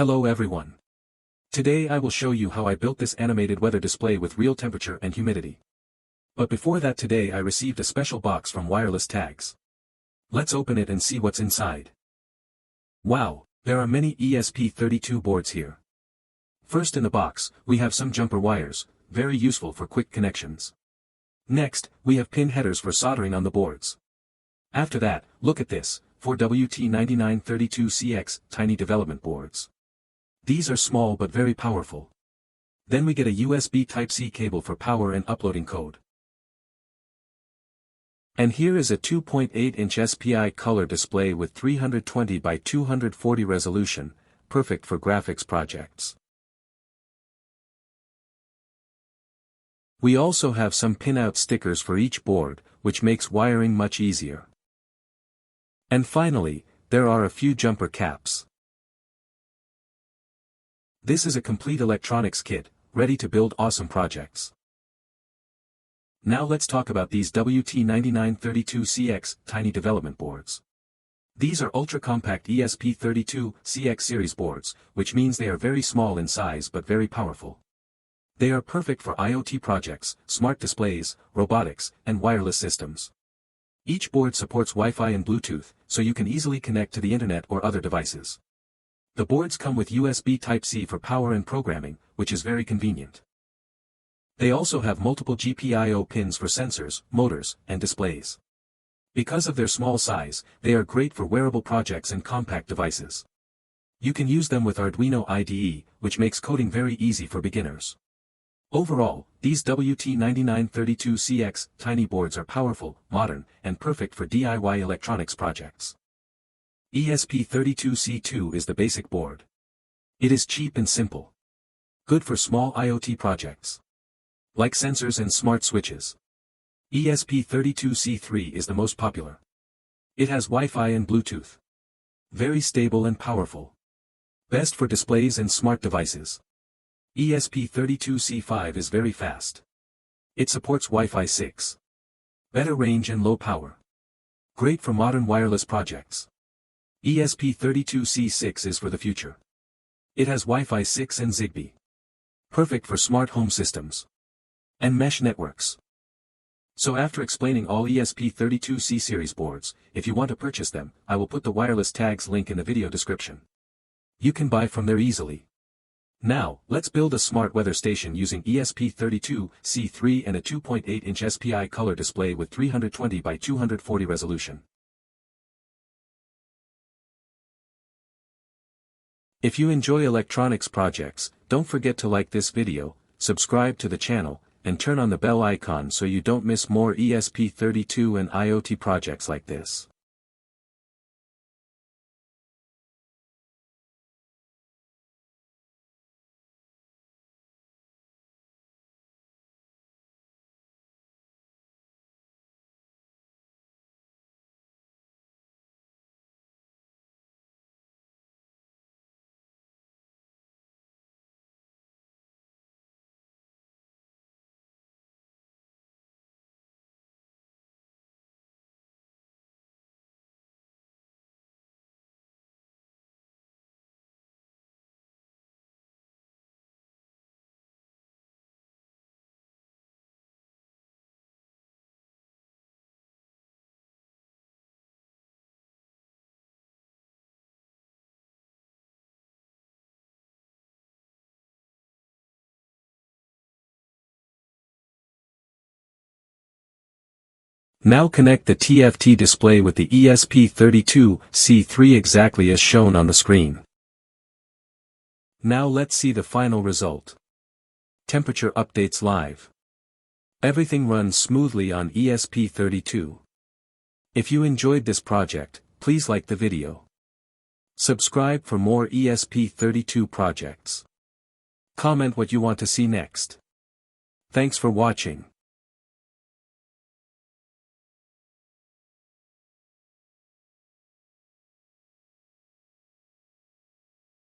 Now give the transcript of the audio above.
Hello everyone. Today I will show you how I built this animated weather display with real temperature and humidity. But before that, today I received a special box from Wireless Tags. Let's open it and see what's inside. Wow, there are many ESP32 boards here. First in the box, we have some jumper wires, very useful for quick connections. Next, we have pin headers for soldering on the boards. After that, look at this, 4 WT9932CX tiny development boards. These are small but very powerful. Then we get a USB Type-C cable for power and uploading code. And here is a 2.8-inch SPI color display with 320 by 240 resolution, perfect for graphics projects. We also have some pin-out stickers for each board, which makes wiring much easier. And finally, there are a few jumper caps. This is a complete electronics kit, ready to build awesome projects. Now let's talk about these WT9932CX tiny development boards. These are ultra-compact ESP32 C-series boards, which means they are very small in size but very powerful. They are perfect for IoT projects, smart displays, robotics, and wireless systems. Each board supports Wi-Fi and Bluetooth, so you can easily connect to the internet or other devices. The boards come with USB Type-C for power and programming, which is very convenient. They also have multiple GPIO pins for sensors, motors, and displays. Because of their small size, they are great for wearable projects and compact devices. You can use them with Arduino IDE, which makes coding very easy for beginners. Overall, these WT9932CX tiny boards are powerful, modern, and perfect for DIY electronics projects. ESP32C2 is the basic board. It is cheap and simple. Good for small IoT projects, like sensors and smart switches. ESP32C3 is the most popular. It has Wi-Fi and Bluetooth. Very stable and powerful. Best for displays and smart devices. ESP32C5 is very fast. It supports Wi-Fi 6. Better range and low power. Great for modern wireless projects. ESP32C6 is for the future. It has Wi-Fi 6 and Zigbee. Perfect for smart home systems and mesh networks. So after explaining all ESP32 C-series boards, if you want to purchase them, I will put the Wireless Tags link in the video description. You can buy from there easily. Now, let's build a smart weather station using ESP32 C3 and a 2.8-inch SPI color display with 320 by 240 resolution. If you enjoy electronics projects, don't forget to like this video, subscribe to the channel, and turn on the bell icon so you don't miss more ESP32 and IoT projects like this. Now connect the TFT display with the ESP32 C3 exactly as shown on the screen. Now let's see the final result. Temperature updates live. Everything runs smoothly on ESP32. If you enjoyed this project, please like the video. Subscribe for more ESP32 projects. Comment what you want to see next. Thanks for watching.